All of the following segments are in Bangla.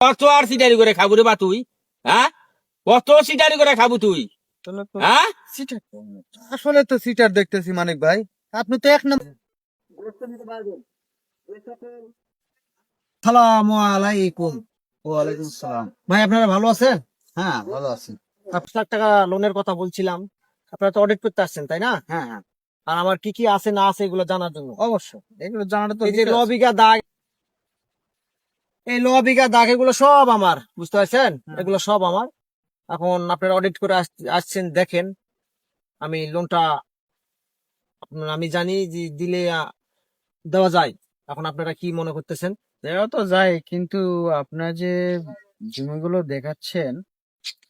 কত আর সিটারি করে খাবো রে বা তুই? হ্যাঁ, কত সিটারি করে খাবো তুই? তাহলে তো হ্যাঁ, সিটার, আসলে তো সিটার দেখতেছি মানিক ভাই, আপনি তো এক নম্বর। সালামু আলাইকুম। ওয়ালাইকুম সালাম। ভাই আপনারা ভালো আছেন? হ্যাঁ, ভালো আছি। 5 লাখ টাকা লোনের কথা বলছিলাম, আপনারা তো অডিট করতে আসছেন তাই না? হ্যাঁ হ্যাঁ, আর আমার কি কি আছে না আছে এগুলো জানার জন্য। অবশ্যই এগুলো জানাটা তো এই যে বিঘা দাগ, এই বিঘা দাগ এগুলো সব আমার, বুঝতে পারছেন? এগুলো সব আমার। এখন আপনারা অডিট করে আসছেন, দেখেন আমি লোনটা আমি জানি যে দিলে দেওয়া যায়। এখন আপনারা কি মনে করতেছেন? দেওয়া তো যায়, কিন্তু আপনার যে জমিগুলো দেখাচ্ছেন,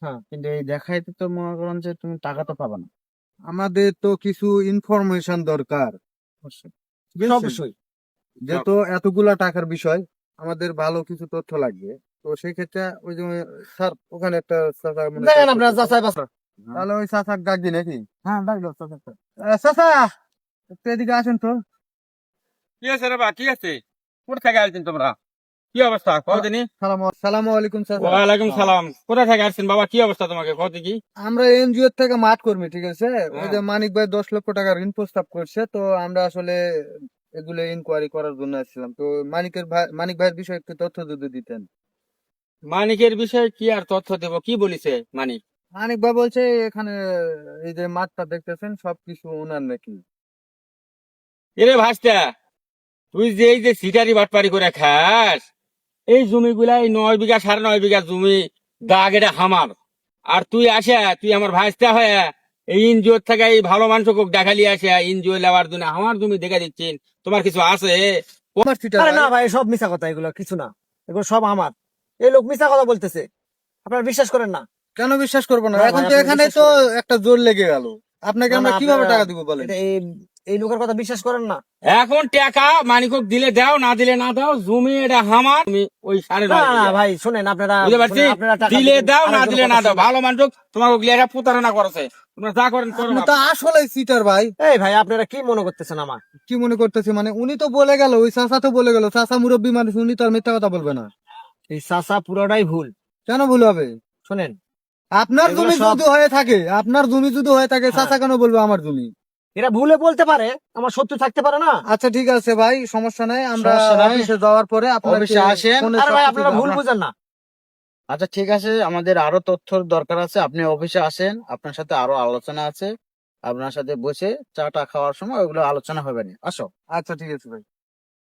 হ্যাঁ, কিন্তু এই দেখাইতে তো মনে করেন যে তুমি টাকা তো পাবা না। আমাদের তো কিছু ইনফরমেশন দরকার, ঠিক সব আছে? বিষয়। যেহেতু এতগুলা টাকার বিষয়, আমাদের ভালো কিছু তথ্য লাগবে। তো সেই ক্ষেত্রে ওই যে স্যার ওখানে একটা চাচা মনে দেখেন হয় আপনারা করতেছে। যাচাই বাছাই। তাহলে ওই চাচাক ডাক দি নাকি? হ্যাঁ, ডাক দাও চাচা। চাচা, একটু এদিকে আসেন তো। কি আছে রে বা? কি আছে? কোথা থেকে আসছেন তোমরা? কি অবস্থা কদিনই? সালামু আলাইকুম চাচা। ওয়ালাইকুম সালাম। কোথা থেকে আসছেন বাবা? কি অবস্থা তোমাকে কত কি? আমরা এনজিও থেকে মাঠ কর্মী, ঠিক আছে? ওই যে হ্যাঁ। মানিক ভাই 10 লক্ষ টাকা ঋণ প্রস্তাব করছে, তো আমরা আসলে এগুলো ইনকোয়ারি করার জন্য আসছিলাম। তো মানিক ভাইয়ের বিষয়ে একটু তথ্য যদি দিতেন। মানিকের বিষয়ে কি আর তথ্য দেব? কি বলিছে মানিক? মানিক ভাই বলছে এখানে এই যে মাঠটা দেখতেছেন সবকিছু ওনার নাকি। এরে ভাসটা, তুই যে এই যে সিটারি বাটপারি করে খাস, এই জমিগুলা এই 9 বিঘা 9.5 বিঘা জমি দাগ এটা হামার। আর তুই আসে, তুই আমার ভাইস্তা হয়ে এই এনজিও থেকে এই ভালো মানুষকে দেখালি আসে এনজিও লেবার জন্য আমার জমি দেখা দিচ্ছেন। তোমার কিছু আছে? আমার সিটার আরে ভাই। না ভাই, সব মিছা কথা, এগুলো কিছু না, এগুলো সব আমার। এই লোক মিছা কথা বলতেছে, আপনারা বিশ্বাস করেন না? কেন বিশ্বাস করবো না? না এখন ভাই, তো আপনি এখানে বিশ্বাস তো করেন না। একটা জোর লেগে গেল। আপনাকে না না, আমরা কিভাবে আপনারা টাকা দিব বলেন? এই লোকের কথা বিশ্বাস করেন না। এখন টাকা মানিকক দিলে দাও, না দিলে না দাও, জমি এটা হামার। তুমি ওই সাড়ে না নয় না বিঘা। ভাই শুনেন, আপনারা বুঝতে পারছি, শুনেন, আপনারা টাকা দিলে দিবেন, দাও না আরেকজনের দিলে কথা না দাও, শুনবেন। ভালো মানুষ তোমাকে লেখা প্রতারণা করেছে। তোমরা যা করেন করো। আপনি তো আসলে সিটার ভাই। এই ভাই, আপনারা কি মনে করতেছেন আমার? কি মনে করতেছি মানে, উনি তো বলে গেল, ওই চাচা তো বলে গেল, চাচা মুরব্বী মানুষ, উনি তো আর মিথ্যা কথা বলবে না। এই চাচা পুরোটাই ভুল। কেন ভুল হবে? শুনেন, আপনার এগুলো জমি সব যদি হয়ে থাকে, আপনার জমি যদি হয়ে থাকে, হ্যাঁ, চাচা কেন বলবে আমার জমি? এরা ভুলে বলতে পারে, আমার সত্য থাকতে পারে না। আচ্ছা ঠিক আছে ভাই, সমস্যা নাই। আমরা সমস্যা নাই, অফিসে যাওয়ার পরে আপনাকে অফিসে আসেন। ফোনে আরে ভাই, সবকিছু আপনারা ভুল জানাবো। বুঝেন না। আচ্ছা ঠিক আছে, আমাদের আরো তথ্যর দরকার আছে। আপনি অফিসে আসেন, আপনার সাথে আরো আলোচনা আছে। আপনার সাথে বসে চাটা খাওয়ার সময় ওগুলো আলোচনা হবে না। আসো। আচ্ছা ঠিক আছে ভাই।